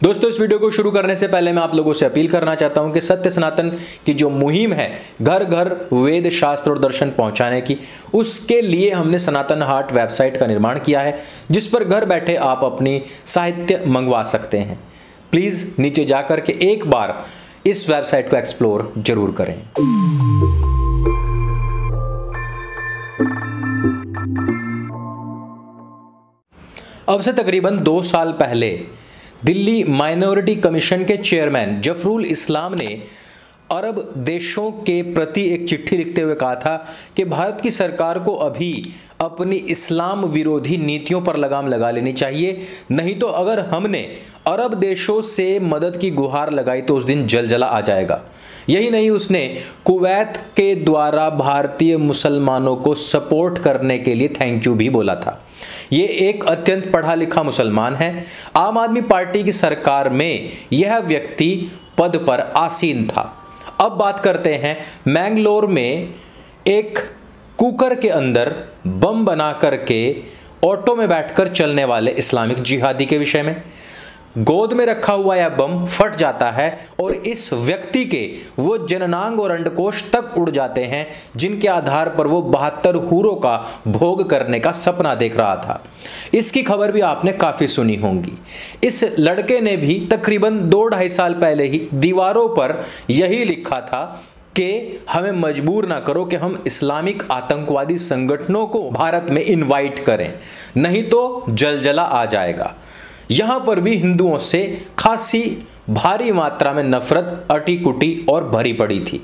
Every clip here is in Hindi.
दोस्तों, इस वीडियो को शुरू करने से पहले मैं आप लोगों से अपील करना चाहता हूं कि सत्य सनातन की जो मुहिम है घर घर वेद शास्त्र और दर्शन पहुंचाने की, उसके लिए हमने सनातन हाट वेबसाइट का निर्माण किया है, जिस पर घर बैठे आप अपनी साहित्य मंगवा सकते हैं। प्लीज नीचे जाकर के एक बार इस वेबसाइट को एक्सप्लोर जरूर करें। अब से तकरीबन 2 साल पहले दिल्ली माइनॉरिटी कमीशन के चेयरमैन जफरुल इस्लाम ने अरब देशों के प्रति एक चिट्ठी लिखते हुए कहा था कि भारत की सरकार को अभी अपनी इस्लाम विरोधी नीतियों पर लगाम लगा लेनी चाहिए, नहीं तो अगर हमने अरब देशों से मदद की गुहार लगाई तो उस दिन जलजला आ जाएगा। यही नहीं, उसने कुवैत के द्वारा भारतीय मुसलमानों को सपोर्ट करने के लिए थैंक यू भी बोला था। ये एक अत्यंत पढ़ा लिखा मुसलमान है। आम आदमी पार्टी की सरकार में यह व्यक्ति पद पर आसीन था। अब बात करते हैं मैंगलोर में एक कुकर के अंदर बम बना करके ऑटो में बैठकर चलने वाले इस्लामिक जिहादी के विषय में। गोद में रखा हुआ यह बम फट जाता है और इस व्यक्ति के वो जननांग और अंडकोश तक उड़ जाते हैं, जिनके आधार पर वो 72 हूरों का भोग करने का सपना देख रहा था। इसकी खबर भी आपने काफी सुनी होंगी। इस लड़के ने भी तकरीबन 2-2.5 साल पहले ही दीवारों पर यही लिखा था कि हमें मजबूर ना करो कि हम इस्लामिक आतंकवादी संगठनों को भारत में इनवाइट करें, नहीं तो जलजला आ जाएगा। यहां पर भी हिंदुओं से खासी भारी मात्रा में नफरत अटी कुटी और भरी पड़ी थी।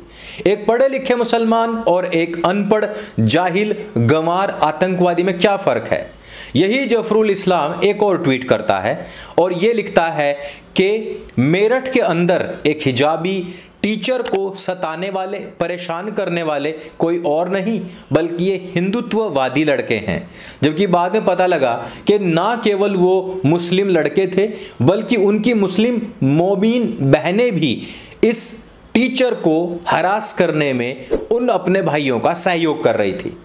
एक पढ़े लिखे मुसलमान और एक अनपढ़ जाहिल गंवार आतंकवादी में क्या फर्क है? यही जफरुल इस्लाम एक और ट्वीट करता है और यह लिखता है कि मेरठ के अंदर एक हिजाबी टीचर को सताने वाले, परेशान करने वाले कोई और नहीं बल्कि ये हिंदुत्ववादी लड़के हैं। जबकि बाद में पता लगा कि ना केवल वो मुस्लिम लड़के थे बल्कि उनकी मुस्लिम मोमीन बहनें भी इस टीचर को हरास करने में उन अपने भाइयों का सहयोग कर रही थी।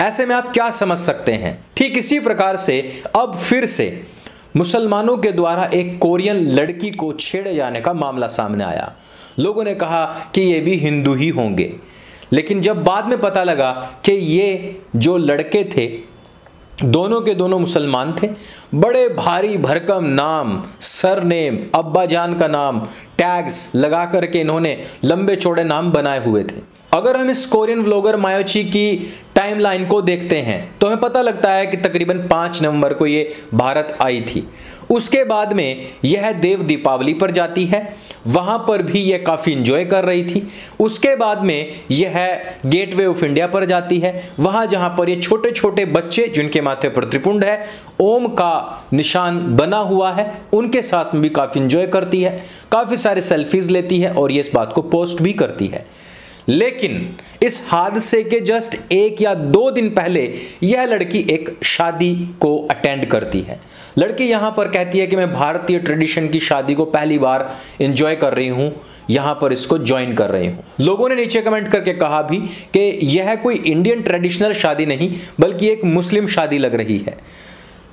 ऐसे में आप क्या समझ सकते हैं? ठीक इसी प्रकार से अब फिर से मुसलमानों के द्वारा एक कोरियन लड़की को छेड़े जाने का मामला सामने आया। लोगों ने कहा कि ये भी हिंदू ही होंगे, लेकिन जब बाद में पता लगा कि ये जो लड़के थे दोनों के दोनों मुसलमान थे, बड़े भारी भरकम नाम, सरनेम, अब्बा जान का नाम, टैग्स लगा करके इन्होंने लंबे चौड़े नाम बनाए हुए थे। अगर हम इस कोरियन व्लॉगर मायोची की टाइमलाइन को देखते हैं तो हमें पता लगता है कि तकरीबन 5 नवंबर को ये भारत आई थी। उसके बाद में यह देव दीपावली पर जाती है, वहां पर भी यह काफी इंजॉय कर रही थी। उसके बाद में यह गेटवे ऑफ इंडिया पर जाती है, वहां जहां पर ये छोटे छोटे बच्चे जिनके माथे पर त्रिपुंड है, ओम का निशान बना हुआ है, उनके साथ में भी काफी इंजॉय करती है, काफी सारे सेल्फीज लेती है और ये इस बात को पोस्ट भी करती है। लेकिन इस हादसे के जस्ट 1 या 2 दिन पहले यह लड़की एक शादी को अटेंड करती है। लड़की यहां पर कहती है कि मैं भारतीय ट्रेडिशन की शादी को पहली बार एंजॉय कर रही हूं, यहां पर इसको ज्वाइन कर रही हूं। लोगों ने नीचे कमेंट करके कहा भी कि यह कोई इंडियन ट्रेडिशनल शादी नहीं बल्कि एक मुस्लिम शादी लग रही है।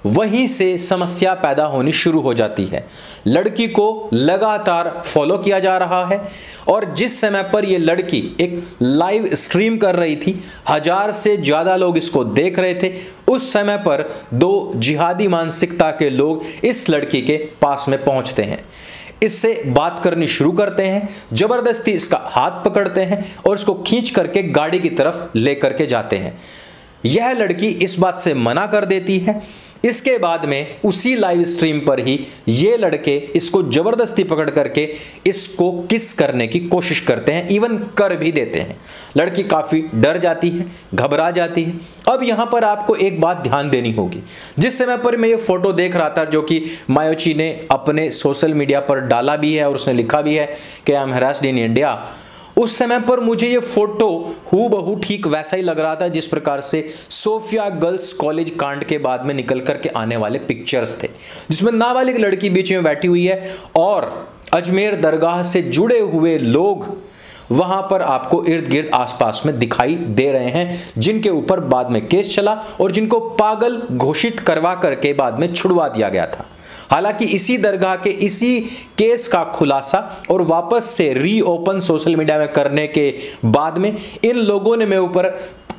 वहीं से समस्या पैदा होनी शुरू हो जाती है। लड़की को लगातार फॉलो किया जा रहा है और जिस समय पर यह लड़की एक लाइव स्ट्रीम कर रही थी, 1000 से ज्यादा लोग इसको देख रहे थे। उस समय पर 2 जिहादी मानसिकता के लोग इस लड़की के पास में पहुंचते हैं, इससे बात करनी शुरू करते हैं, जबरदस्ती इसका हाथ पकड़ते हैं और इसको खींच करके गाड़ी की तरफ लेकर के जाते हैं। यह लड़की इस बात से मना कर देती है। इसके बाद में उसी लाइव स्ट्रीम पर ही ये लड़के इसको जबरदस्ती पकड़ करके इसको किस करने की कोशिश करते हैं, इवन कर भी देते हैं। लड़की काफी डर जाती है, घबरा जाती है। अब यहां पर आपको एक बात ध्यान देनी होगी। जिस समय पर मैं ये फोटो देख रहा था जो कि मायोची ने अपने सोशल मीडिया पर डाला भी है और उसने लिखा भी है कि I am harassed in India, उस समय पर मुझे ये फोटो हूबहू ठीक वैसा ही लग रहा था जिस प्रकार से सोफिया गर्ल्स कॉलेज कांड के बाद में निकल करके आने वाले पिक्चर्स थे, जिसमें नाबालिग लड़की बीच में बैठी हुई है और अजमेर दरगाह से जुड़े हुए लोग वहां पर आपको इर्द गिर्द आसपास में दिखाई दे रहे हैं, जिनके ऊपर बाद में केस चला और जिनको पागल घोषित करवा करके बाद में छुड़वा दिया गया था। हालांकि इसी दरगाह के इसी केस का खुलासा और वापस से रीओपन सोशल मीडिया में करने के बाद में इन लोगों ने मेरे ऊपर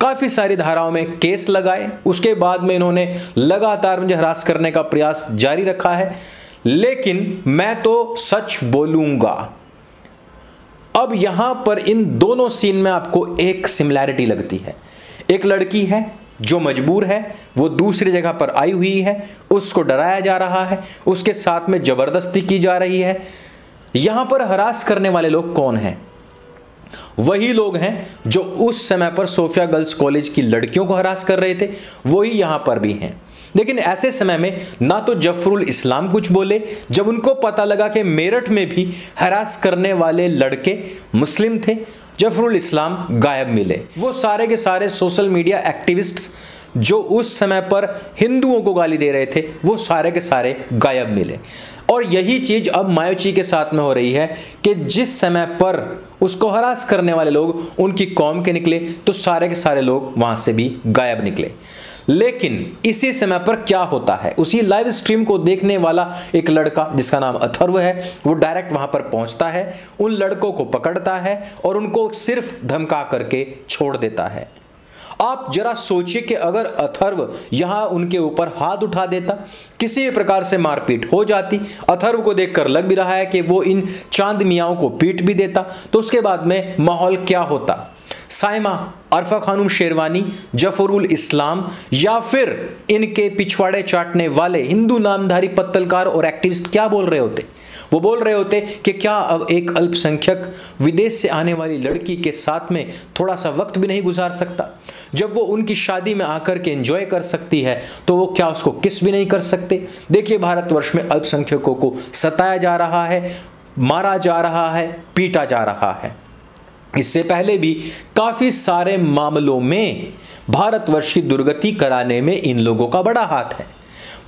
काफी सारी धाराओं में केस लगाए। उसके बाद में इन्होंने लगातार मुझे हरास करने का प्रयास जारी रखा है, लेकिन मैं तो सच बोलूंगा। अब यहां पर इन दोनों सीन में आपको एक सिमिलैरिटी लगती है। एक लड़की है जो मजबूर है, वो दूसरी जगह पर आई हुई है, उसको डराया जा रहा है, उसके साथ में जबरदस्ती की जा रही है। यहां पर हरास करने वाले लोग कौन हैं? वही लोग हैं जो उस समय पर सोफिया गर्ल्स कॉलेज की लड़कियों को हरास कर रहे थे, वही यहां पर भी हैं। लेकिन ऐसे समय में ना तो जफरुल इस्लाम कुछ बोले, जब उनको पता लगा कि मेरठ में भी हरास करने वाले लड़के मुस्लिम थे, जफरुल इस्लाम गायब मिले। वो सारे के सारे सोशल मीडिया एक्टिविस्ट्स जो उस समय पर हिंदुओं को गाली दे रहे थे, वो सारे के सारे गायब मिले। और यही चीज अब मायोची के साथ में हो रही है कि जिस समय पर उसको हरास करने वाले लोग उनकी कौम के निकले, तो सारे के सारे लोग वहां से भी गायब निकले। लेकिन इसी समय पर क्या होता है, उसी लाइव स्ट्रीम को देखने वाला एक लड़का जिसका नाम अथर्व है, वो डायरेक्ट वहां पर पहुंचता है, उन लड़कों को पकड़ता है और उनको सिर्फ धमका करके छोड़ देता है। आप जरा सोचिए कि अगर अथर्व यहां उनके ऊपर हाथ उठा देता, किसी भी प्रकार से मारपीट हो जाती, अथर्व को देखकर लग भी रहा है कि वो इन चांद मियाओं को पीट भी देता, तो उसके बाद में माहौल क्या होता? साइमा, अरफा खानम शेरवानी, जफरुल इस्लाम या फिर इनके पिछवाड़े चाटने वाले हिंदू नामधारी पत्तलकार और एक्टिविस्ट क्या बोल रहे होते? वो बोल रहे होते कि क्या अब एक अल्पसंख्यक विदेश से आने वाली लड़की के साथ में थोड़ा सा वक्त भी नहीं गुजार सकता? जब वो उनकी शादी में आकर के एंजॉय कर सकती है, तो वो क्या उसको किस भी नहीं कर सकते? देखिए, भारतवर्ष में अल्पसंख्यकों को सताया जा रहा है, मारा जा रहा है, पीटा जा रहा है। इससे पहले भी काफी सारे मामलों में भारतवर्ष की दुर्गति कराने में इन लोगों का बड़ा हाथ है।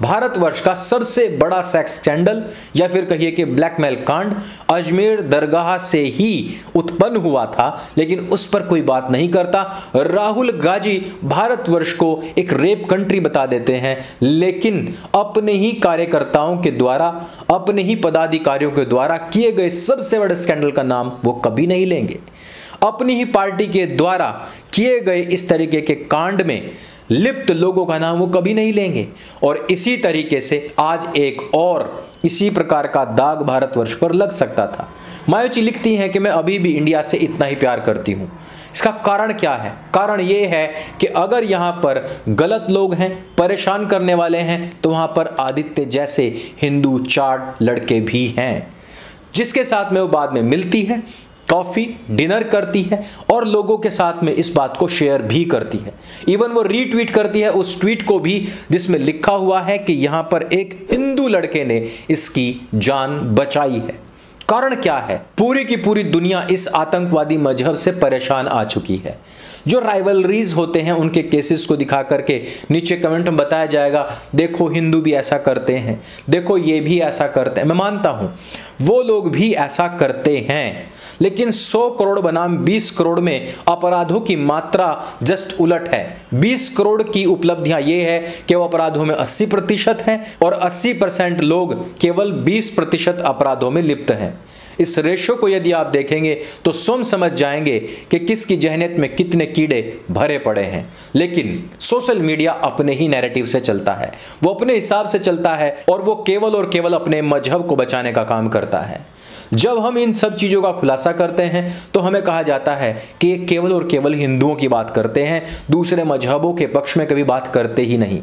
भारतवर्ष का सबसे बड़ा सेक्स स्कैंडल या फिर कहिए कि ब्लैकमेल कांड अजमेर दरगाह से ही उत्पन्न हुआ था, लेकिन उस पर कोई बात नहीं करता। राहुल गांधी भारतवर्ष को एक रेप कंट्री बता देते हैं, लेकिन अपने ही कार्यकर्ताओं के द्वारा, अपने ही पदाधिकारियों के द्वारा किए गए सबसे बड़े स्कैंडल का नाम वो कभी नहीं लेंगे। अपनी ही पार्टी के द्वारा किए गए इस तरीके के कांड में लिप्त लोगों का नाम वो कभी नहीं लेंगे। और इसी तरीके से आज एक और इसी प्रकार का दाग भारतवर्ष पर लग सकता था। मायोची लिखती हैं कि मैं अभी भी इंडिया से इतना ही प्यार करती हूं। इसका कारण क्या है? कारण ये है कि अगर यहां पर गलत लोग हैं, परेशान करने वाले हैं, तो वहां पर आदित्य जैसे हिंदू चार्ट लड़के भी हैं, जिसके साथ में वो बाद में मिलती है, कॉफी डिनर करती है और लोगों के साथ में इस बात को शेयर भी करती है। इवन वो रीट्वीट करती है उस ट्वीट को भी जिसमें लिखा हुआ है कि यहां पर एक हिंदू लड़के ने इसकी जान बचाई है। कारण क्या है? पूरी की पूरी दुनिया इस आतंकवादी मजहब से परेशान आ चुकी है। जो राइवलरीज होते हैं उनके केसेस को दिखा करके नीचे कमेंट में बताया जाएगा, देखो हिंदू भी ऐसा करते हैं, देखो ये भी ऐसा करते हैं। मैं मानता हूं वो लोग भी ऐसा करते हैं, लेकिन 100 करोड़ बनाम 20 करोड़ में अपराधों की मात्रा जस्ट उलट है। 20 करोड़ की उपलब्धियां ये है कि वो अपराधों में 80% हैं और 80% लोग केवल 20% अपराधों में लिप्त हैं। इस रेशो को यदि आप देखेंगे तो स्वयं समझ जाएंगे कि किसकी जहनियत में कितने कीड़े भरे पड़े हैं। लेकिन सोशल मीडिया अपने ही नैरेटिव से चलता है, वो अपने हिसाब से चलता है और वो केवल और केवल अपने मजहब को बचाने का काम करता है। जब हम इन सब चीज़ों का खुलासा करते हैं तो हमें कहा जाता है कि ये केवल और केवल हिंदुओं की बात करते हैं, दूसरे मजहबों के पक्ष में कभी बात करते ही नहीं।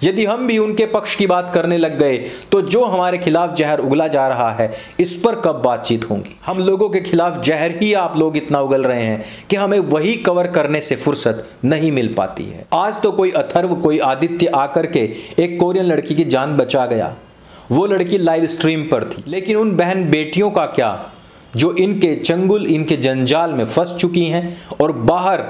यदि हम भी उनके पक्ष की बात करने लग गए तो जो हमारे खिलाफ जहर उगला जा रहा है, इस पर कब बातचीत होगी? हम लोगों के खिलाफ जहर ही आप लोग इतना उगल रहे हैं कि हमें वही कवर करने से फुर्सत नहीं मिल पाती है। आज तो कोई अथर्व, कोई आदित्य आकर के एक कोरियन लड़की की जान बचा गया। वो लड़की लाइव स्ट्रीम पर थी, लेकिन उन बहन बेटियों का क्या जो इनके चंगुल, इनके जंजाल में फंस चुकी हैं और बाहर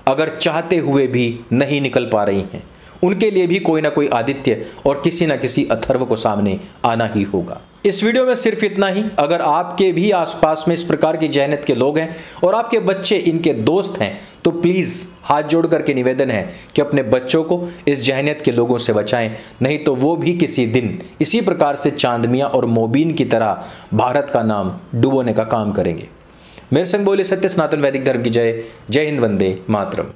अगर चाहते हुए भी नहीं निकल पा रही हैं? उनके लिए भी कोई ना कोई आदित्य और किसी ना किसी अथर्व को सामने आना ही होगा। इस वीडियो में सिर्फ इतना ही। अगर आपके भी आसपास में इस प्रकार की जहनीत के लोग हैं और आपके बच्चे इनके दोस्त हैं तो प्लीज़ हाथ जोड़ करके निवेदन है कि अपने बच्चों को इस जहनीत के लोगों से बचाएं, नहीं तो वो भी किसी दिन इसी प्रकार से चांदमिया और मोबीन की तरह भारत का नाम डुबोने का काम करेंगे। मेरे संग बोले सत्य सनातन वैदिक धर्म की जय। जय हिंद, वंदे मातरम।